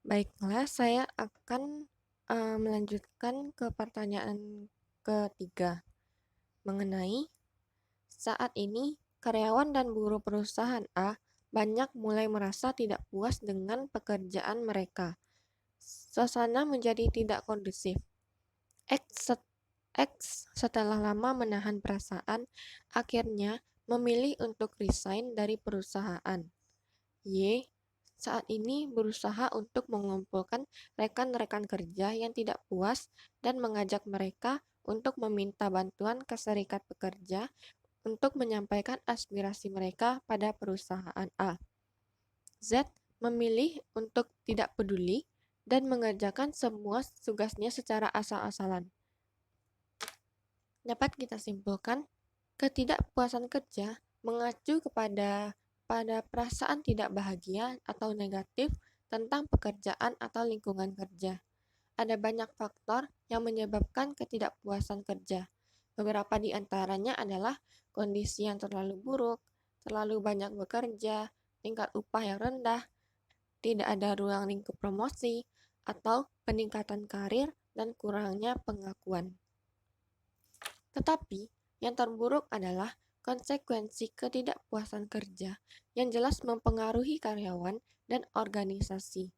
Baiklah, saya akan melanjutkan ke pertanyaan ketiga mengenai saat ini karyawan dan buruh perusahaan A banyak mulai merasa tidak puas dengan pekerjaan mereka. Suasana menjadi tidak kondusif. X, X setelah lama menahan perasaan, akhirnya memilih untuk resign dari perusahaan. Y saat ini berusaha untuk mengumpulkan rekan-rekan kerja yang tidak puas dan mengajak mereka untuk meminta bantuan ke serikat pekerja untuk menyampaikan aspirasi mereka pada perusahaan A. Z memilih untuk tidak peduli dan mengerjakan semua tugasnya secara asal-asalan. Dapat kita simpulkan, ketidakpuasan kerja mengacu pada perasaan tidak bahagia atau negatif tentang pekerjaan atau lingkungan kerja. Ada banyak faktor yang menyebabkan ketidakpuasan kerja. Beberapa di antaranya adalah kondisi yang terlalu buruk, terlalu banyak bekerja, tingkat upah yang rendah, tidak ada ruang lingkup promosi, atau peningkatan karir dan kurangnya pengakuan. Tetapi, yang terburuk adalah konsekuensi ketidakpuasan kerja yang jelas mempengaruhi karyawan dan organisasi.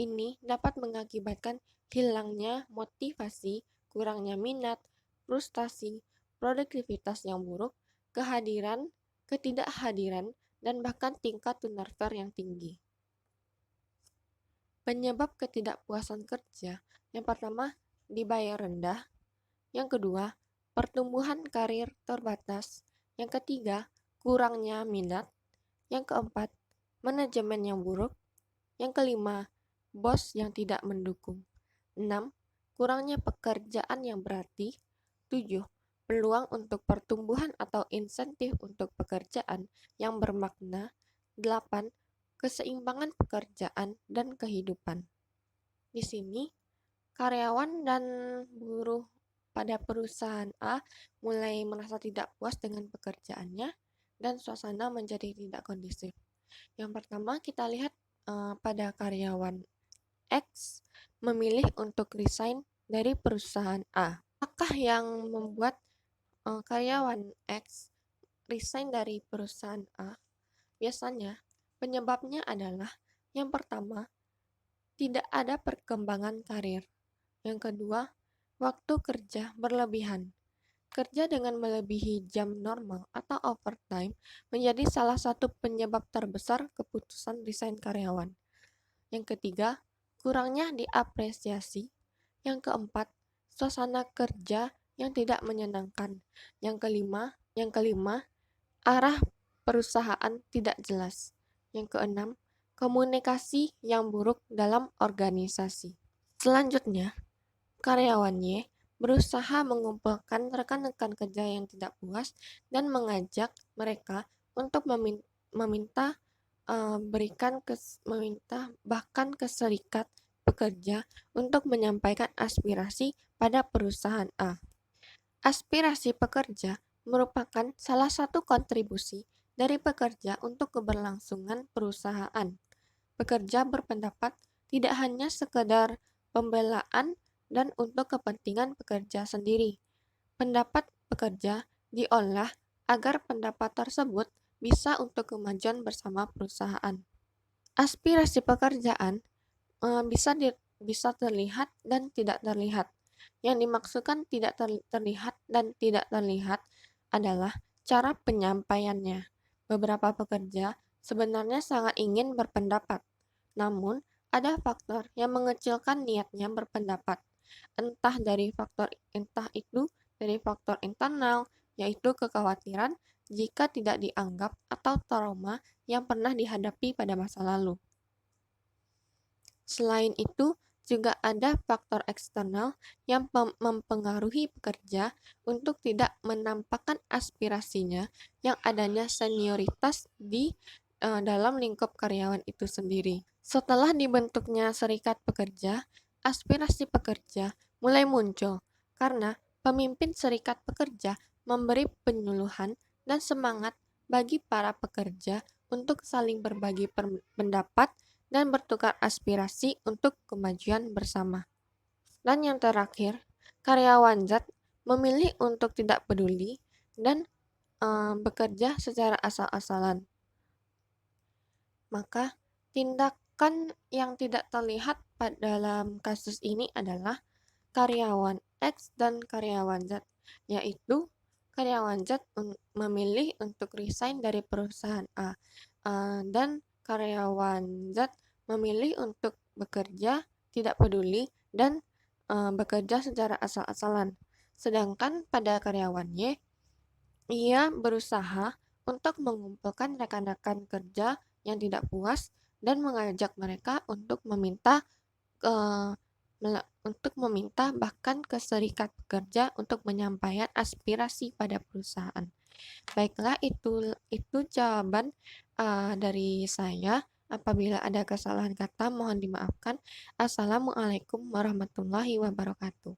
Ini dapat mengakibatkan hilangnya motivasi, kurangnya minat, frustasi, produktivitas yang buruk, ketidakhadiran, dan bahkan tingkat turnover yang tinggi. Penyebab ketidakpuasan kerja, yang pertama, dibayar rendah. Yang kedua, pertumbuhan karir terbatas. Yang ketiga, kurangnya minat. Yang keempat, manajemen yang buruk. Yang kelima, bos yang tidak mendukung. 6. Kurangnya pekerjaan yang berarti. 7. Peluang untuk pertumbuhan atau insentif untuk pekerjaan yang bermakna. 8. Keseimbangan pekerjaan dan kehidupan. Di sini, karyawan dan buruh pada perusahaan A mulai merasa tidak puas dengan pekerjaannya dan suasana menjadi tidak kondusif. Yang pertama kita lihat pada karyawan X memilih untuk resign dari perusahaan A. Apakah yang membuat karyawan X resign dari perusahaan A? Biasanya penyebabnya adalah yang pertama, tidak ada perkembangan karir. Yang kedua, waktu kerja berlebihan. Kerja dengan melebihi jam normal atau overtime menjadi salah satu penyebab terbesar keputusan resign karyawan. Yang ketiga, kurangnya diapresiasi. Yang keempat, suasana kerja yang tidak menyenangkan. Yang kelima, arah perusahaan tidak jelas. Yang keenam, komunikasi yang buruk dalam organisasi. Selanjutnya, karyawan Y berusaha mengumpulkan rekan-rekan kerja yang tidak puas dan mengajak mereka untuk meminta meminta bahkan ke serikat pekerja untuk menyampaikan aspirasi pada perusahaan A. Aspirasi pekerja merupakan salah satu kontribusi dari pekerja untuk keberlangsungan perusahaan. Pekerja berpendapat tidak hanya sekedar pembelaan dan untuk kepentingan pekerja sendiri. Pendapat pekerja diolah agar pendapat tersebut bisa untuk kemajuan bersama perusahaan. Aspirasi pekerjaan bisa terlihat dan tidak terlihat. Yang dimaksudkan tidak terlihat dan tidak terlihat adalah cara penyampaiannya. Beberapa pekerja sebenarnya sangat ingin berpendapat, namun ada faktor yang mengecilkan niatnya berpendapat. Entah itu dari faktor internal, yaitu kekhawatiran jika tidak dianggap atau trauma yang pernah dihadapi pada masa lalu. Selain itu, juga ada faktor eksternal yang mempengaruhi pekerja untuk tidak menampakkan aspirasinya yang adanya senioritas di dalam lingkup karyawan itu sendiri. Setelah dibentuknya serikat pekerja, aspirasi pekerja mulai muncul karena pemimpin serikat pekerja memberi penyuluhan dan semangat bagi para pekerja untuk saling berbagi pendapat dan bertukar aspirasi untuk kemajuan bersama. Dan yang terakhir, karyawan Z memilih untuk tidak peduli dan bekerja secara asal-asalan. Maka, tindakan yang tidak terlihat dalam kasus ini adalah karyawan X dan karyawan Z, yaitu karyawan Z memilih untuk resign dari perusahaan A, dan karyawan Z memilih untuk bekerja tidak peduli dan bekerja secara asal-asalan. Sedangkan pada karyawan Y, ia berusaha untuk mengumpulkan rekan-rekan kerja yang tidak puas dan mengajak mereka eee, untuk meminta bahkan ke serikat pekerja untuk menyampaikan aspirasi pada perusahaan. Baiklah, itu jawaban dari saya. Apabila ada kesalahan kata mohon dimaafkan. Assalamualaikum warahmatullahi wabarakatuh.